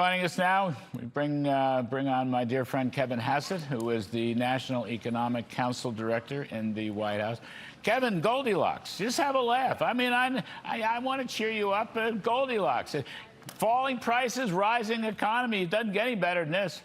Joining us now, we bring on my dear friend Kevin Hassett, who is the National Economic Council Director in the White House. Kevin, Goldilocks, just have a laugh. I mean, I want to cheer you up. Goldilocks, falling prices, rising economy. It doesn't get any better than this.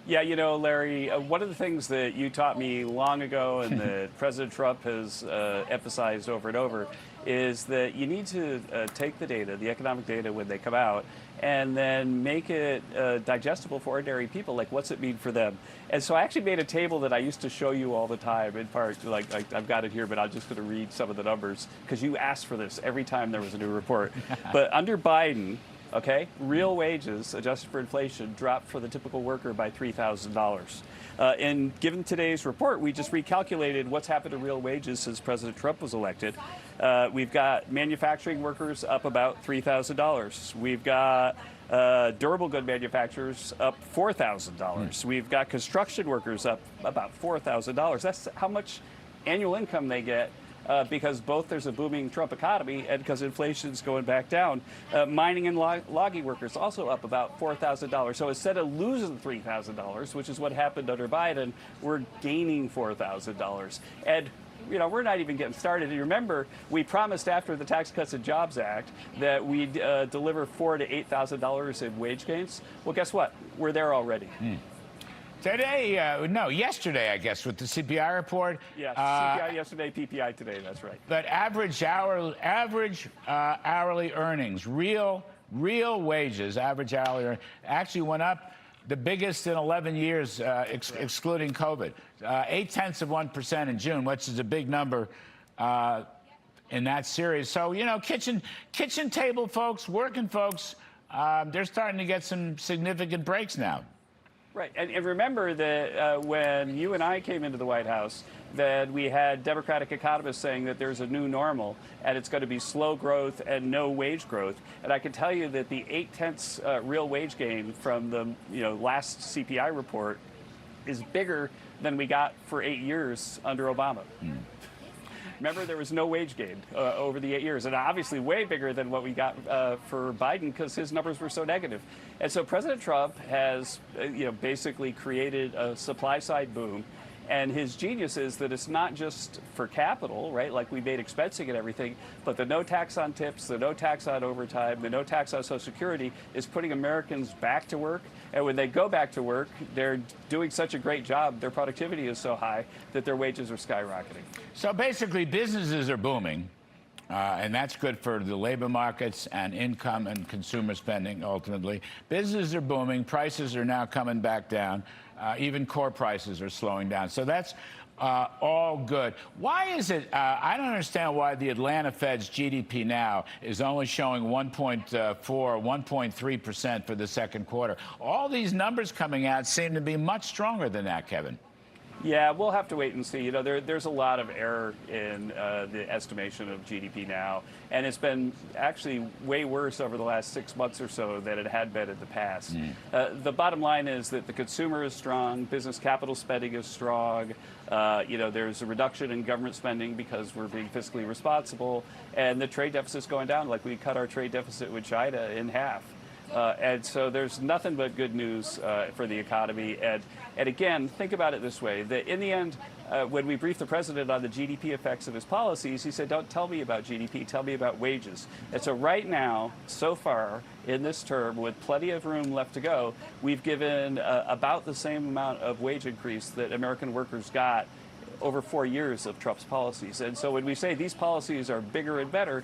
Yeah, you know, Larry, one of the things that you taught me long ago and that President Trump has emphasized over and over is that you need to take the data, the economic data when they come out, and then make it digestible for ordinary people. Like, what's it mean for them? And so I actually made a table that I used to show you all the time, in part, like I've got it here, but I'm just going to read some of the numbers, because you asked for this every time there was a new report. But under Biden, okay, real wages, adjusted for inflation, dropped for the typical worker by $3,000. And given today's report, we just recalculated what's happened to real wages since President Trump was elected. We've got manufacturing workers up about $3,000. We've got durable good manufacturers up $4,000. We've got construction workers up about $4,000. That's how much annual income they get. Because both there's a booming Trump economy and because inflation's going back down. Mining and logging workers also up about $4,000. So instead of losing $3,000, which is what happened under Biden, we're gaining $4,000. And you know, we're not even getting started. And you remember, we promised after the Tax Cuts and Jobs Act that we'd deliver $4,000 to $8,000 in wage gains. Well, guess what? We're there already. Today, no, yesterday, I guess, with the CPI report. Yeah, CPI yesterday, PPI today, that's right. But average hourly earnings, real wages, average hourly earnings, actually went up the biggest in 11 years, excluding COVID. 0.8% in June, which is a big number in that series. So, you know, kitchen table folks, working folks, they're starting to get some significant breaks now. Right, and remember that when you and I came into the White House, that we had Democratic economists saying that there's a new normal, and it's going to be slow growth and no wage growth. And I can tell you that the 0.8 real wage gain from the last CPI report is bigger than we got for 8 years under Obama. Remember, there was no wage gain over the 8 years, and obviously way bigger than what we got for Biden because his numbers were so negative. And so President Trump has, basically created a supply-side boom. And his genius is that it's not just for capital, right, like we made expensing and everything, but the no tax on tips, the no tax on overtime, the no tax on Social Security is putting Americans back to work. And when they go back to work, they're doing such a great job, their productivity is so high that their wages are skyrocketing. So basically, businesses are booming. And that's good for the labor markets and income and consumer spending, ultimately. Businesses are booming. Prices are now coming back down. Even core prices are slowing down. So that's all good. Why is it, I don't understand why the Atlanta Fed's GDP now is only showing 1.4, 1.3% for the second quarter. All these numbers coming out seem to be much stronger than that, Kevin. Yeah, we'll have to wait and see. You know, there's a lot of error in the estimation of GDP now, and it's been actually way worse over the last 6 months or so than it had been in the past. The bottom line is that the consumer is strong, business capital spending is strong, there's a reduction in government spending because we're being fiscally responsible, and the trade deficit's going down. Like, we cut our trade deficit with China in half. And so there's nothing but good news for the economy. And again, think about it this way, that in the end, when we briefed the president on the GDP effects of his policies, he said, don't tell me about GDP, tell me about wages. And so right now, so far in this term, with plenty of room left to go, we've given about the same amount of wage increase that American workers got over 4 years of Trump's policies. And so when we say these policies are bigger and better,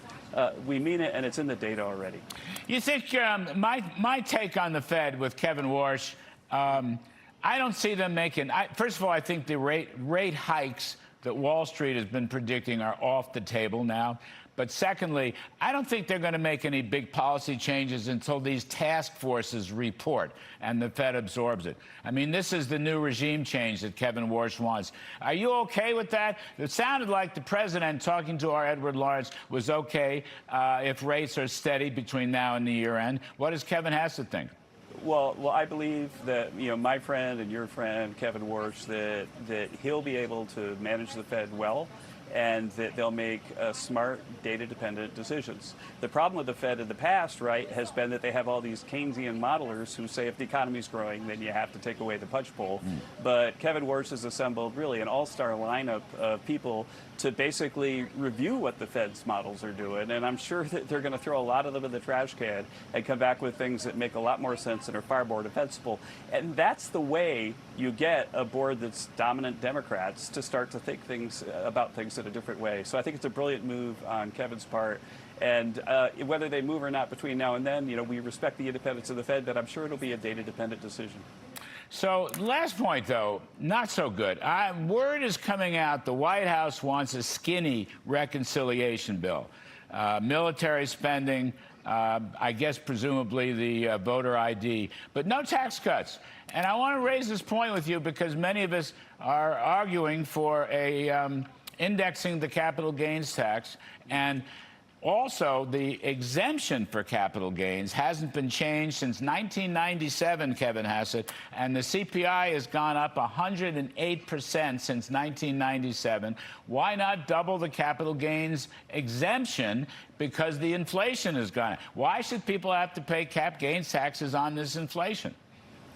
we mean it, and it's in the data already. You think, my take on the Fed with Kevin Warsh, I don't see them making, first of all, I think the rate hikes that Wall Street has been predicting are off the table now. But secondly, I don't think they're going to make any big policy changes until these task forces report and the Fed absorbs it. I mean, this is the new regime change that Kevin Warsh wants. Are you okay with that? It sounded like the president, talking to our Edward Lawrence, was okay if rates are steady between now and the year end. What does Kevin Hassett think? Well, I believe that my friend and your friend Kevin Warsh that he'll be able to manage the Fed well, and that they'll make smart, data-dependent decisions. The problem with the Fed in the past, right, has been that they have all these Keynesian modelers who say if the economy's growing, then you have to take away the punch bowl. But Kevin Warsh has assembled really an all-star lineup of people to basically review what the Fed's models are doing, and I'm sure that they're going to throw a lot of them in the trash can and come back with things that make a lot more sense and are far more defensible. And that's the way you get a board that's dominant Democrats to start to think about things in a different way. So I think it's a brilliant move on Kevin's part. And whether they move or not between now and then, we respect the independence of the Fed, but I'm sure it'll be a data-dependent decision. So, last point, though, not so good. Word is coming out the White House wants a skinny reconciliation bill. Military spending, I guess presumably the voter ID, but no tax cuts. And I want to raise this point with you because many of us are arguing for indexing the capital gains tax, and also, the exemption for capital gains hasn't been changed since 1997, Kevin Hassett, and the CPI has gone up 108% since 1997. Why not double the capital gains exemption? Because the inflation has gone up. Why should people have to pay cap gains taxes on this inflation?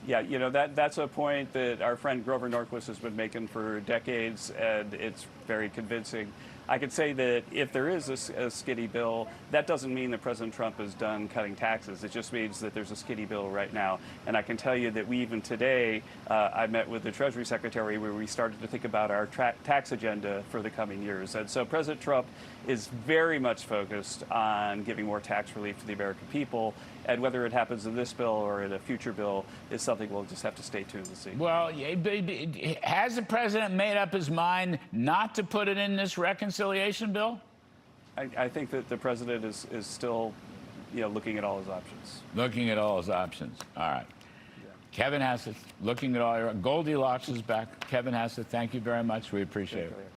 Yeah, that's a point that our friend Grover Norquist has been making for decades, and it's very convincing. I could say that if there is a skinny bill, that doesn't mean that President Trump is done cutting taxes. It just means that there's a skinny bill right now. And I can tell you that we even today, I met with the Treasury Secretary where we started to think about our tax agenda for the coming years. And so President Trump is very much focused on giving more tax relief to the American people. And whether it happens in this bill or in a future bill is something we'll just have to stay tuned to see. Well, has the president made up his mind not to put it in this reconciliation bill? I think that the president is still, looking at all his options. Looking at all his options. All right. Yeah. Kevin Hassett, looking at all your Goldilocks is back. Kevin Hassett, thank you very much. We appreciate it.